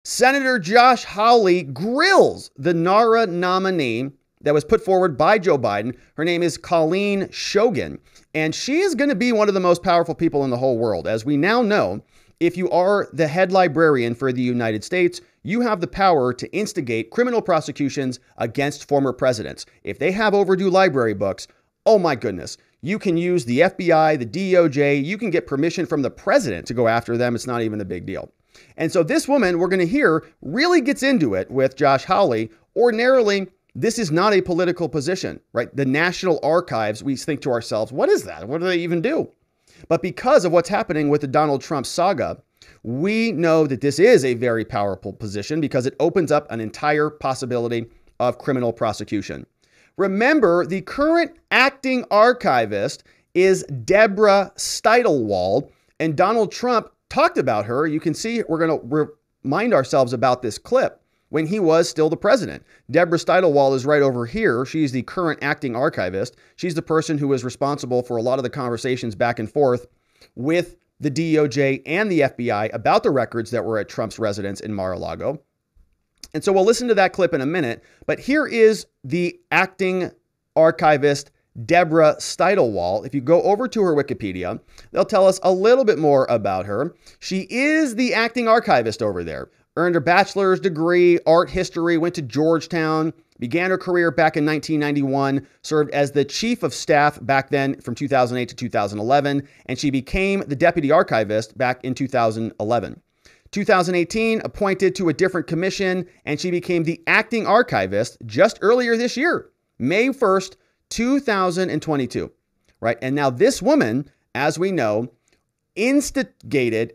Senator Josh Hawley grills the NARA nominee that was put forward by Joe Biden. Her name is Colleen Shogan, and she is going to be one of the most powerful people in the whole world. As we now know, if you are the head librarian for the United States, you have the power to instigate criminal prosecutions against former presidents. If they have overdue library books, oh my goodness, you can use the FBI, the DOJ, you can get permission from the president to go after them. It's not even a big deal. And so this woman we're going to hear really gets into it with Josh Hawley. Ordinarily, this is not a political position, right? The National Archives, we think to ourselves, what is that? What do they even do? But because of what's happening with the Donald Trump saga, we know that this is a very powerful position because it opens up an entire possibility of criminal prosecution. Remember, the current acting archivist is Deborah Steitlwald, and Donald Trump talked about her. You can see we're going to remind ourselves about this clip when he was still the president. Deborah Steitlwald is right over here. She's the current acting archivist. She's the person who was responsible for a lot of the conversations back and forth with the DOJ and the FBI about the records that were at Trump's residence in Mar-a-Lago. And so we'll listen to that clip in a minute, but here is the acting archivist, Deborah Steitlwald. If you go over to her Wikipedia, they'll tell us a little bit more about her. She is the acting archivist over there. Earned her bachelor's degree, art history, went to Georgetown, began her career back in 1991, served as the chief of staff back then from 2008 to 2011, and she became the deputy archivist back in 2011. 2018, appointed to a different commission, and she became the acting archivist just earlier this year, May 1st, 2022, right? And now this woman, as we know, instituted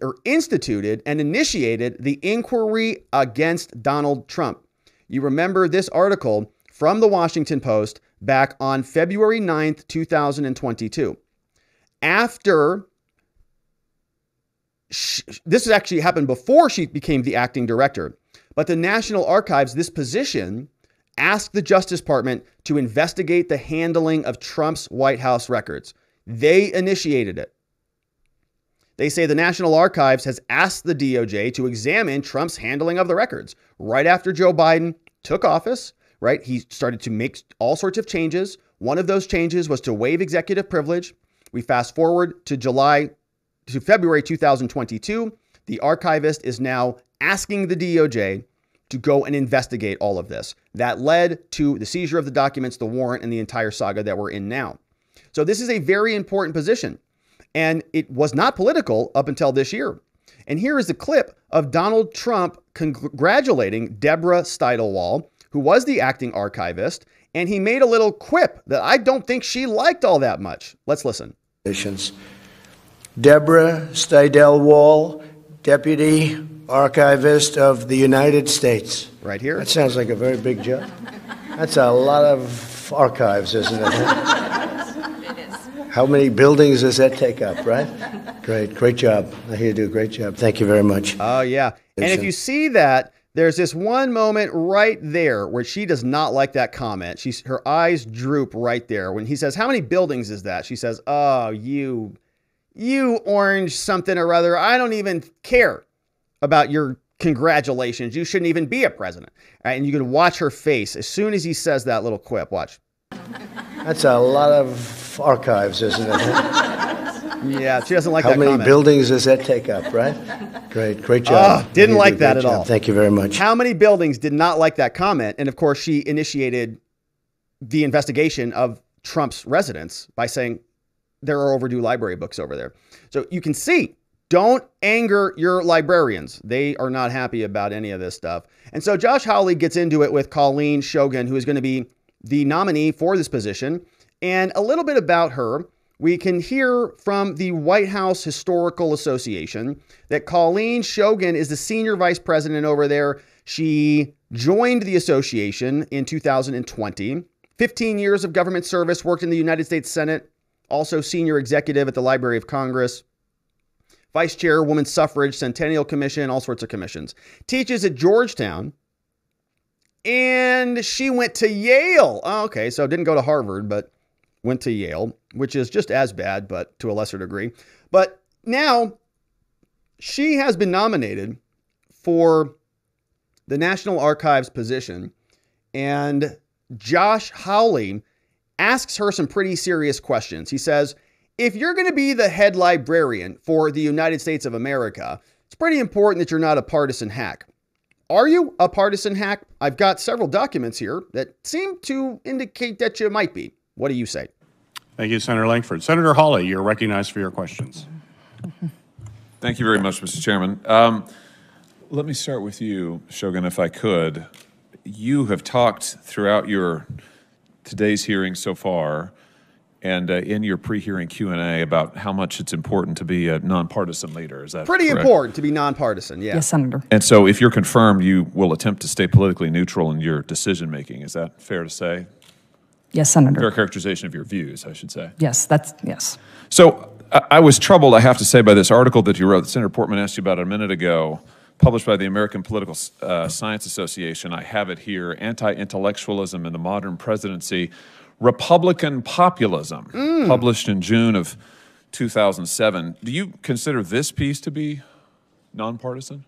and initiated the inquiry against Donald Trump. You remember this article from the Washington Post back on February 9th, 2022. After this actually happened before she became the acting director, but the National Archives, this position, asked the Justice Department to investigate the handling of Trump's White House records. They initiated it. They say the National Archives has asked the DOJ to examine Trump's handling of the records. Right after Joe Biden took office, right, he started to make all sorts of changes. One of those changes was to waive executive privilege. We fast forward to February 2022. The archivist is now asking the DOJ to go and investigate all of this. That led to the seizure of the documents, the warrant, and the entire saga that we're in now. So this is a very important position. And it was not political up until this year. And here is a clip of Donald Trump congratulating Deborah Steitlwald, who was the acting archivist. And he made a little quip that I don't think she liked all that much. Let's listen. Deborah Steitlwald, Deputy Archivist of the United States. Right here. That sounds like a very big job. That's a lot of archives, isn't it? How many buildings does that take up, right? Great job. I hear you do a great job. Thank you very much. Oh, yeah. And if you see that, there's this one moment right there where she does not like that comment. Her eyes droop right there. When he says, how many buildings is that? She says, oh, you orange something or other. I don't even care about your congratulations. You shouldn't even be a president. All right, and you can watch her face as soon as he says that little quip. Watch. That's a lot of archives, isn't it? Yeah, she doesn't like that comment. How many buildings does that take up, right? Great job. Oh, didn't like that at all. Thank you very much. How many buildings did not like that comment? And of course, she initiated the investigation of Trump's residence by saying there are overdue library books over there. So you can see, don't anger your librarians. They are not happy about any of this stuff. And so Josh Hawley gets into it with Colleen Shogan, who is going to be the nominee for this position. And a little bit about her, we can hear from the White House Historical Association that Colleen Shogan is the senior vice president over there. She joined the association in 2020, 15 years of government service, worked in the United States Senate, also senior executive at the Library of Congress, vice chair, Women's Suffrage, Centennial Commission, all sorts of commissions. Teaches at Georgetown. And she went to Yale. Oh, okay, so didn't go to Harvard, but went to Yale, which is just as bad, but to a lesser degree. But now she has been nominated for the National Archives position, and Josh Hawley asks her some pretty serious questions. He says, if you're going to be the head librarian for the United States of America, it's pretty important that you're not a partisan hack. Are you a partisan hack? I've got several documents here that seem to indicate that you might be. What do you say? Thank you, Senator Langford. Senator Hawley, you're recognized for your questions. Thank you very much, Mr. Chairman. Let me start with you, Shogan, if I could. You have talked throughout your today's hearing so far and in your pre-hearing Q&A about how much it's important to be a nonpartisan leader. Is that pretty correct? Important to be nonpartisan, yeah. Yes, Senator. And so if you're confirmed, you will attempt to stay politically neutral in your decision-making. Is that fair to say? Yes, Senator. Fair characterization of your views, I should say. Yes, yes. So I was troubled, I have to say, by this article that you wrote that Senator Portman asked you about a minute ago, published by the American Political Science Association. I have it here, Anti-Intellectualism in the Modern Presidency, Republican Populism, published in June of 2007. Do you consider this piece to be nonpartisan?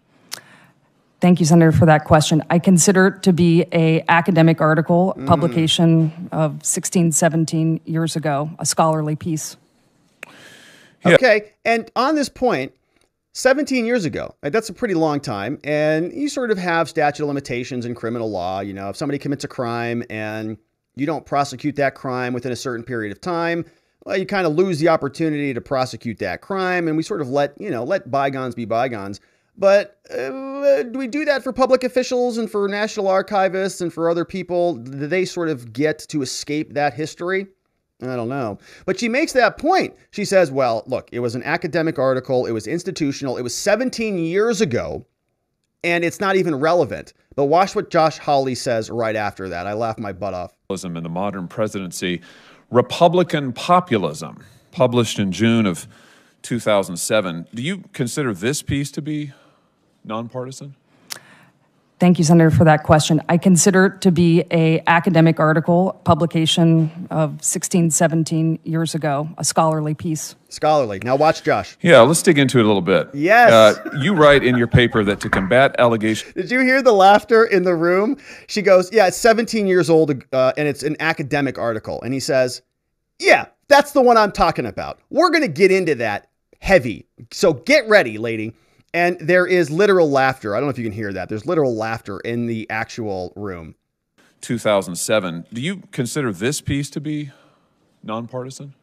Thank you, Senator, for that question. I consider it to be an academic article, publication of 16, 17 years ago, a scholarly piece. Yeah. Okay, and on this point, 17 years ago, right, that's a pretty long time, and you sort of have statute of limitations in criminal law. You know, if somebody commits a crime and you don't prosecute that crime within a certain period of time, well, you kind of lose the opportunity to prosecute that crime, and we sort of let bygones be bygones. But do we do that for public officials and for national archivists and for other people? Do they sort of get to escape that history? I don't know. But she makes that point. She says, well, look, it was an academic article. It was institutional. It was 17 years ago, and it's not even relevant. But watch what Josh Hawley says right after that. I laughed my butt off. In the Modern Presidency, Republican Populism, published in June of 2007. Do you consider this piece to be nonpartisan? Thank you, Senator, for that question. I consider it to be an academic article, publication of 16, 17 years ago, a scholarly piece. Scholarly. Now watch Josh. Yeah, let's dig into it a little bit. Yes. You write in your paper that to combat allegations... Did you hear the laughter in the room? She goes, yeah, it's 17 years old and it's an academic article. And he says, yeah, that's the one I'm talking about. We're going to get into that heavy. So get ready, lady. And there is literal laughter. I don't know if you can hear that. There's literal laughter in the actual room. 2007. Do you consider this piece to be nonpartisan?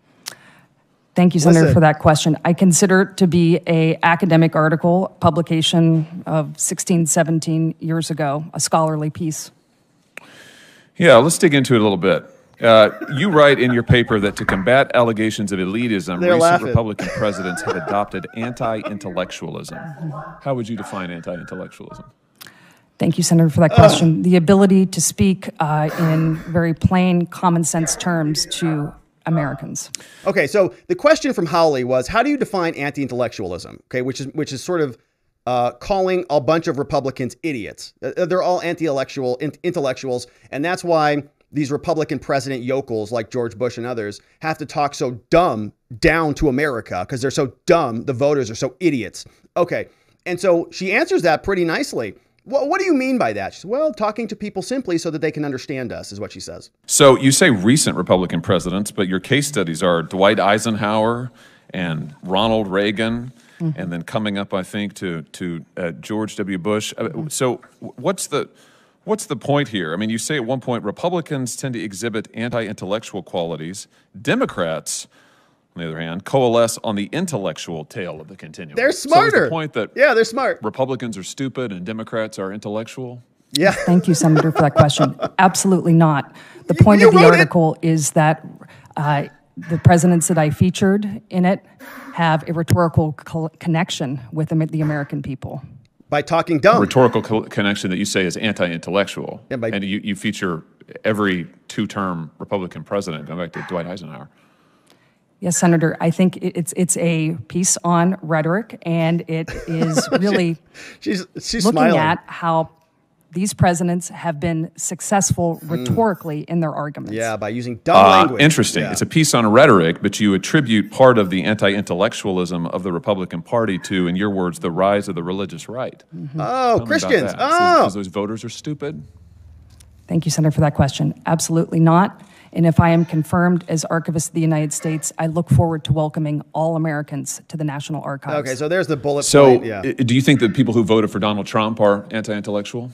Thank you, Senator, for that question. I consider it to be an academic article, publication of 16, 17 years ago, a scholarly piece. Yeah, let's dig into it a little bit. You write in your paper that to combat allegations of elitism, recent Republican presidents have adopted anti-intellectualism. How would you define anti-intellectualism? Thank you, Senator, for that question. The ability to speak in very plain, common sense terms to Americans. Okay, so the question from Hawley was, how do you define anti-intellectualism? Okay, which is sort of calling a bunch of Republicans idiots. They're all intellectuals, and that's why these Republican president yokels like George Bush and others have to talk so dumb down to America because they're so dumb. The voters are so idiots. Okay. And so she answers that pretty nicely. What do you mean by that? She says, well, talking to people simply so that they can understand us is what she says. So you say recent Republican presidents, but your case studies are Dwight Eisenhower and Ronald Reagan, and then coming up, I think, to George W. Bush. So what's the point here? I mean, you say at one point, Republicans tend to exhibit anti-intellectual qualities. Democrats, on the other hand, coalesce on the intellectual tail of the continuum. They're smarter. So is the point that they're smart. Republicans are stupid and Democrats are intellectual? Yeah. Thank you, Senator, for that question. Absolutely not. The point of the article is that the presidents that I featured in it have a rhetorical connection with the American people. By talking dumb. Rhetorical connection that you say is anti-intellectual. Yeah, and you feature every two-term Republican president, going back to Dwight Eisenhower. Yes, Senator. I think it's a piece on rhetoric, and it is really she's looking smiling at how these presidents have been successful rhetorically in their arguments. Yeah, by using dumb language. Interesting. Yeah. It's a piece on rhetoric, but you attribute part of the anti-intellectualism of the Republican Party to, in your words, the rise of the religious right. Oh, Christians. Because those voters are stupid? Thank you, Senator, for that question. Absolutely not. And if I am confirmed as Archivist of the United States, I look forward to welcoming all Americans to the National Archives. Okay, so there's the bullet So, point. Yeah. do you think that people who voted for Donald Trump are anti-intellectual?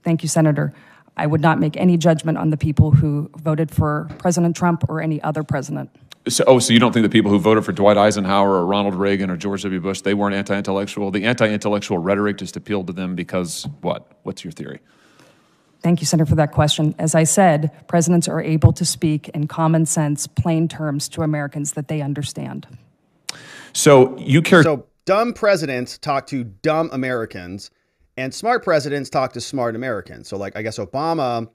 Thank you, Senator. I would not make any judgment on the people who voted for President Trump or any other president. So you don't think the people who voted for Dwight Eisenhower or Ronald Reagan or George W. Bush, they weren't anti-intellectual? The anti-intellectual rhetoric just appealed to them because what? What's your theory? Thank you, Senator, for that question. As I said, presidents are able to speak in common sense, plain terms to Americans that they understand. So you care. So dumb presidents talk to dumb Americans, and smart presidents talk to smart Americans. So, like, I guess Obama,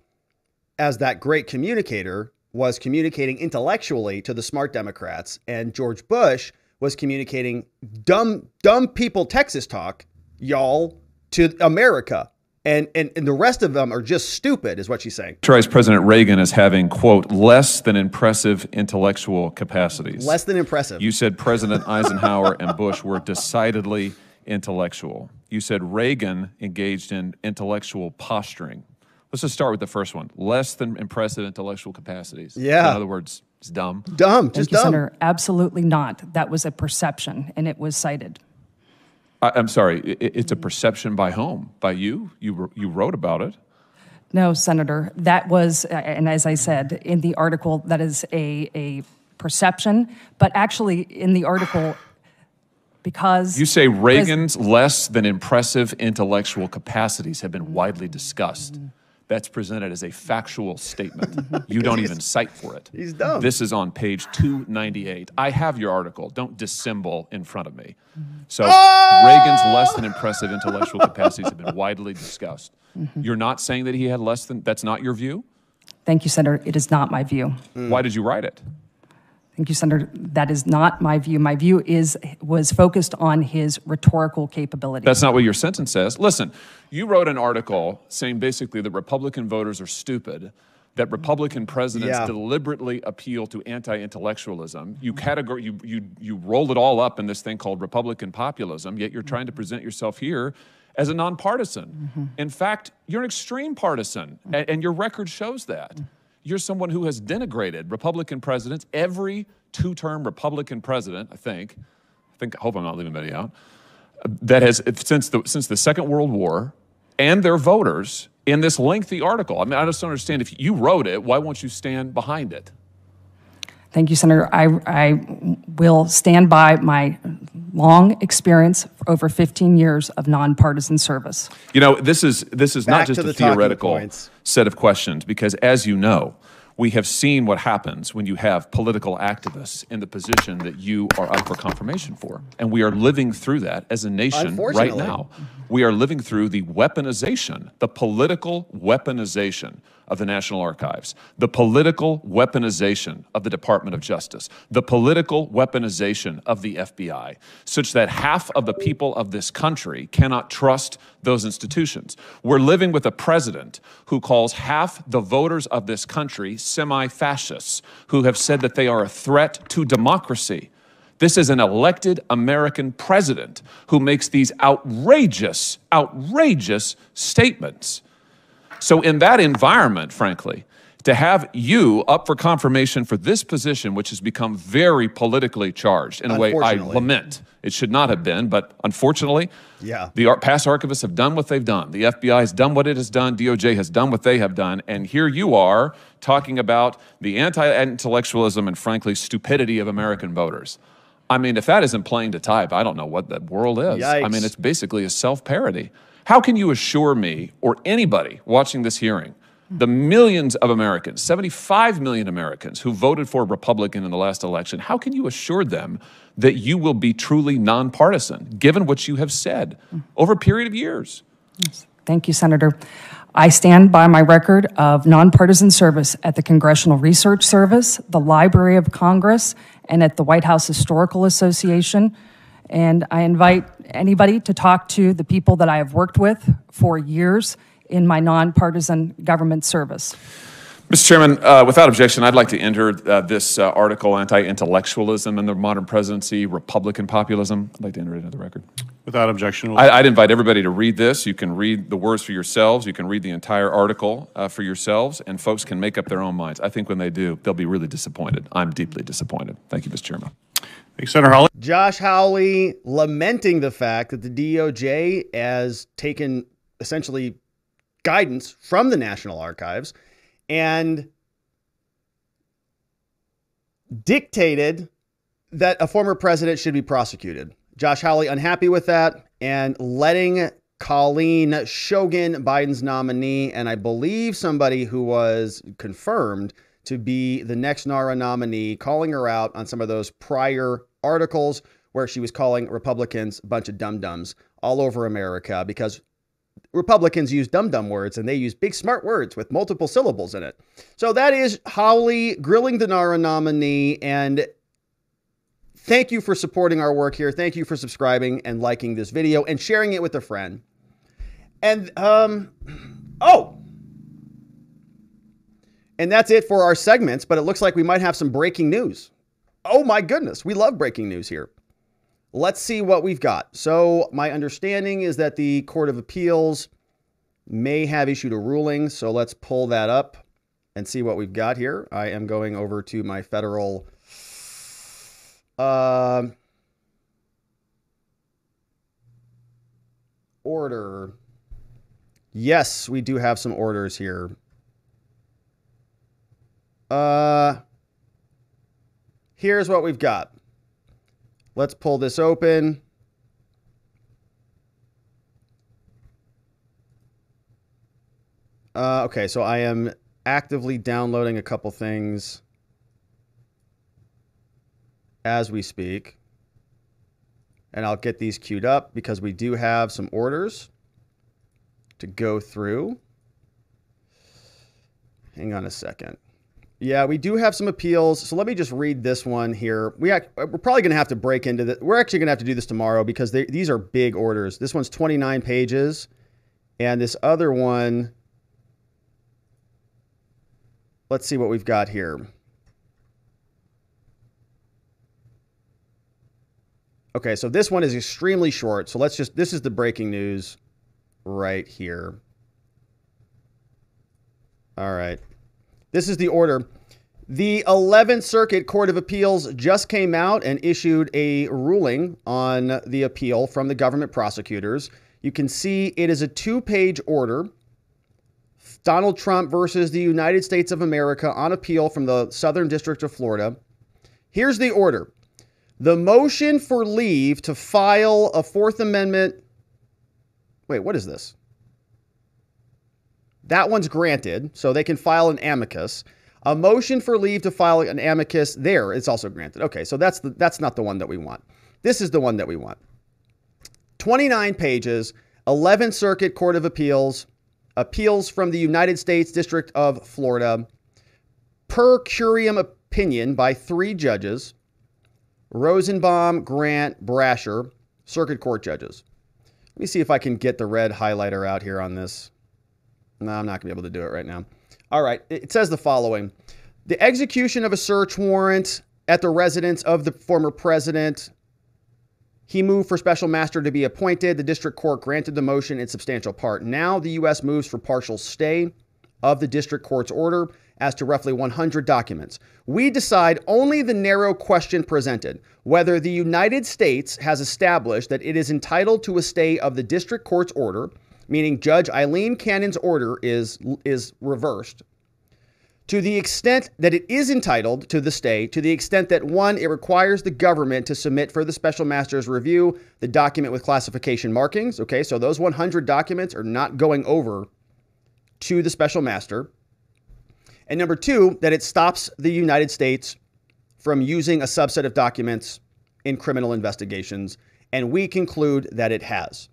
as that great communicator, was communicating intellectually to the smart Democrats, and George Bush was communicating dumb people Texas talk, y'all, to America. And the rest of them are just stupid, is what she's saying. Characterize President Reagan as having, quote, less than impressive intellectual capacities. Less than impressive. You said President Eisenhower and Bush were decidedly intellectual. You said Reagan engaged in intellectual posturing. Let's just start with the first one. Less than impressive intellectual capacities. Yeah. In other words, it's dumb. Dumb, just Thank you, dumb. Senator. Absolutely not. That was a perception, and it was cited. I'm sorry, it's a perception by whom? By you? You wrote about it. No, Senator, that was, and as I said, in the article, that is a perception, but actually in the article, because... You say Reagan's less than impressive intellectual capacities have been widely discussed. That's presented as a factual statement. You don't even cite for it. He's dumb. This is on page 298. I have your article. Don't dissemble in front of me. So Reagan's less than impressive intellectual capacities have been widely discussed. You're not saying that he had less than, that's not your view? Thank you, Senator. It is not my view. Why did you write it? Thank you, Senator. That is not my view. My view was focused on his rhetorical capabilities. That's not what your sentence says. Listen, you wrote an article saying basically that Republican voters are stupid, that Republican presidents deliberately appeal to anti-intellectualism. You roll it all up in this thing called Republican populism, yet you're trying to present yourself here as a nonpartisan. In fact, you're an extreme partisan, and your record shows that. You're someone who has denigrated Republican presidents, every two-term Republican president, I hope I'm not leaving anybody out, that has, since the Second World War, and their voters in this lengthy article. I mean, I just don't understand. If you wrote it, why won't you stand behind it? Thank you, Senator. I will stand by my long experience for over 15 years of nonpartisan service. You know, this is not just a theoretical points. set of questions, because as you know, we have seen what happens when you have political activists in the position that you are up for confirmation for. And we are living through that as a nation right now. We are living through the weaponization, the political weaponization of the National Archives, the political weaponization of the Department of Justice, the political weaponization of the FBI, such that half of the people of this country cannot trust those institutions. We're living with a president who calls half the voters of this country semi-fascists, who have said that they are a threat to democracy. This is an elected American president who makes these outrageous statements. So in that environment, frankly, to have you up for confirmation for this position, which has become very politically charged, in a way I lament. It should not have been, but unfortunately, the past archivists have done what they've done. The FBI has done what it has done. DOJ has done what they have done. And here you are talking about the anti-intellectualism and, frankly, stupidity of American voters. I mean, if that isn't playing to type, I don't know what the world is. Yikes. I mean, it's basically a self-parody. How can you assure me or anybody watching this hearing, the millions of Americans, 75 million Americans who voted for a Republican in the last election, how can you assure them that you will be truly nonpartisan, given what you have said over a period of years? Thank you, Senator. I stand by my record of nonpartisan service at the Congressional Research Service, the Library of Congress, and at the White House Historical Association. And I invite anybody to talk to the people that I have worked with for years in my nonpartisan government service. Mr. Chairman, without objection, I'd like to enter this article, Anti-Intellectualism in the Modern Presidency, Republican Populism. I'd like to enter it into the record. Without objection. I'd invite everybody to read this. You can read the words for yourselves. You can read the entire article for yourselves, and folks can make up their own minds. I think when they do, they'll be really disappointed. I'm deeply disappointed. Thank you, Mr. Chairman. Thanks, Senator Hawley. Josh Hawley lamenting the fact that the DOJ has taken essentially guidance from the National Archives and dictated that a former president should be prosecuted. Josh Hawley unhappy with that and letting Colleen Shogan, Biden's nominee, and I believe somebody who was confirmed to be the next NARA nominee, calling her out on some of those prior articles where she was calling Republicans a bunch of dum-dums all over America because Republicans use dum-dum words and they use big smart words with multiple syllables in it. So that is Hawley grilling the NARA nominee, and thank you for supporting our work here. Thank you for subscribing and liking this video and sharing it with a friend. And, and that's it for our segments, but it looks like we might have some breaking news. Oh my goodness, we love breaking news here. Let's see what we've got. So my understanding is that the Court of Appeals may have issued a ruling. So let's pull that up and see what we've got here. I am going over to my federal order. Yes, we do have some orders here. Here's what we've got. Let's pull this open. Okay, so I am actively downloading a couple things as we speak. And I'll get these queued up because we do have some orders to go through. Hang on a second. Yeah, we do have some appeals. So let me just read this one here. We're probably going to have to break into this. We're actually going to have to do this tomorrow because these are big orders. This one's 29 pages. And this other one, let's see what we've got here. Okay, so this one is extremely short. So this is the breaking news right here. All right. This is the order. The 11th Circuit Court of Appeals just came out and issued a ruling on the appeal from the government prosecutors. You can see it is a 2-page order. Donald Trump versus the United States of America on appeal from the Southern District of Florida. Here's the order. The motion for leave to file a Fourth Amendment. Wait, what is this? That one's granted, so they can file an amicus. A motion for leave to file an amicus there, it's also granted. Okay, so that's not the one that we want. This is the one that we want. 29 pages, 11th Circuit Court of Appeals, appeals from the United States District of Florida, per curiam opinion by 3 judges, Rosenbaum, Grant, Brasher, Circuit Court judges. Let me see if I can get the red highlighter out here on this. No, I'm not going to be able to do it right now. All right. It says the following. The execution of a search warrant at the residence of the former president. He moved for special master to be appointed. The district court granted the motion in substantial part. Now the U.S. moves for partial stay of the district court's order as to roughly 100 documents. We decide only the narrow question presented, whether the United States has established that it is entitled to a stay of the district court's order, meaning Judge Eileen Cannon's order is reversed, to the extent that it is entitled to the stay, to the extent that 1, it requires the government to submit for the special master's review the document with classification markings. Okay, so those 100 documents are not going over to the special master. And number 2, that it stops the United States from using a subset of documents in criminal investigations. And we conclude that it has.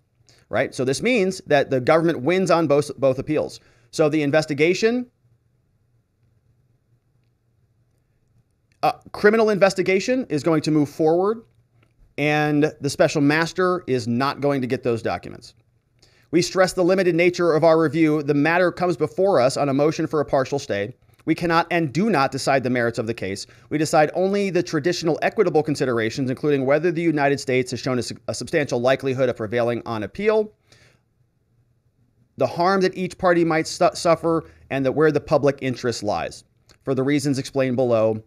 Right? So this means that the government wins on both appeals. So the investigation, criminal investigation is going to move forward, and the special master is not going to get those documents. We stress the limited nature of our review. The matter comes before us on a motion for a partial stay. We cannot and do not decide the merits of the case. We decide only the traditional equitable considerations, including whether the United States has shown a substantial likelihood of prevailing on appeal, the harm that each party might suffer, and where the public interest lies. For the reasons explained below,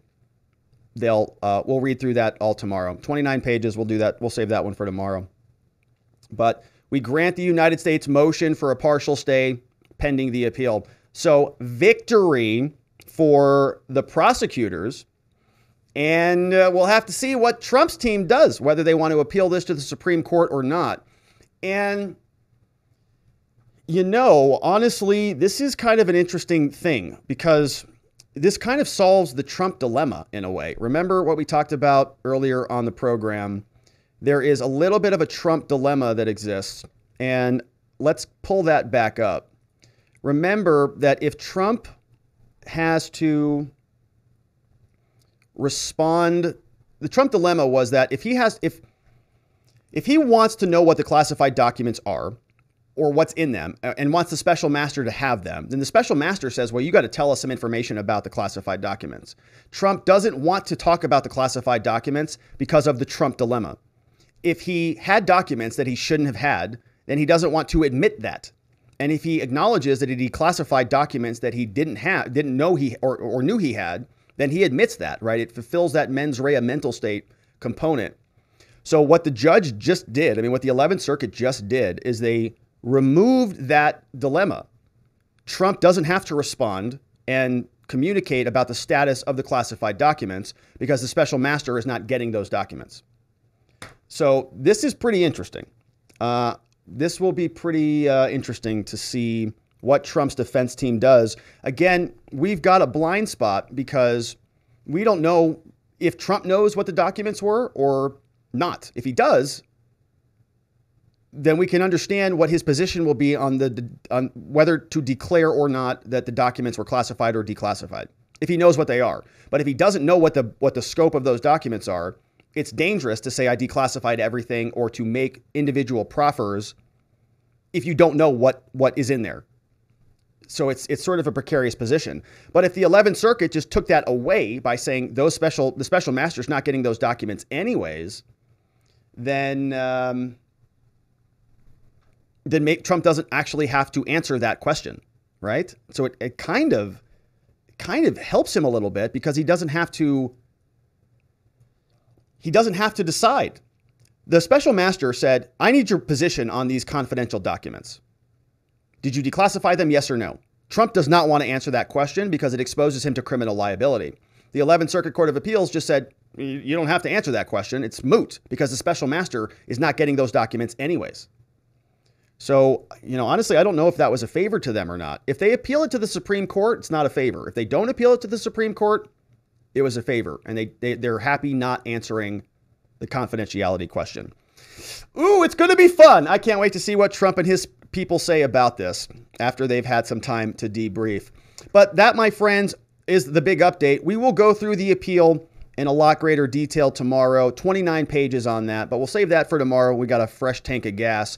we'll read through that all tomorrow. 29 pages, we'll do that. We'll save that one for tomorrow. But we grant the United States motion for a partial stay pending the appeal. So victory for the prosecutors, and we'll have to see what Trump's team does, whether they want to appeal this to the Supreme Court or not. And, you know, honestly, this is kind of an interesting thing because this kind of solves the Trump dilemma in a way. Remember what we talked about earlier on the program? There is a little bit of a Trump dilemma that exists, and let's pull that back up. Remember that if Trump has to respond, the Trump dilemma was that if he wants to know what the classified documents are or what's in them and wants the special master to have them, then the special master says, well, you got to tell us some information about the classified documents. Trump doesn't want to talk about the classified documents because of the Trump dilemma. If he had documents that he shouldn't have had, then he doesn't want to admit that. And if he acknowledges that he declassified documents that he didn't know or knew he had, then he admits that, right? It fulfills that mens rea mental state component. So what the judge just did, what the 11th Circuit just did is they removed that dilemma. Trump doesn't have to respond and communicate about the status of the classified documents because the special master is not getting those documents. So this is pretty interesting. This will be pretty interesting to see what Trump's defense team does. Again, we've got a blind spot because we don't know if Trump knows what the documents were or not. If he does, then we can understand what his position will be on whether to declare or not that the documents were classified or declassified, if he knows what they are. But if he doesn't know what the scope of those documents are, it's dangerous to say I declassified everything or to make individual proffers if you don't know what is in there. So it's sort of a precarious position. But if the 11th Circuit just took that away by saying the special master's not getting those documents anyways, then Trump doesn't actually have to answer that question, right? So it kind of helps him a little bit because he doesn't have to decide. The special master said, I need your position on these confidential documents. Did you declassify them? Yes or no? Trump does not want to answer that question because it exposes him to criminal liability. The 11th Circuit Court of Appeals just said, you don't have to answer that question. It's moot because the special master is not getting those documents anyways. So, honestly, I don't know if that was a favor to them or not. If they appeal it to the Supreme Court, it's not a favor. If they don't appeal it to the Supreme Court, it was a favor. And they're happy not answering the confidentiality question. Ooh, it's going to be fun. I can't wait to see what Trump and his people say about this after they've had some time to debrief. But that, my friends, is the big update. We will go through the appeal in a lot greater detail tomorrow. 29 pages on that, but we'll save that for tomorrow. We got a fresh tank of gas.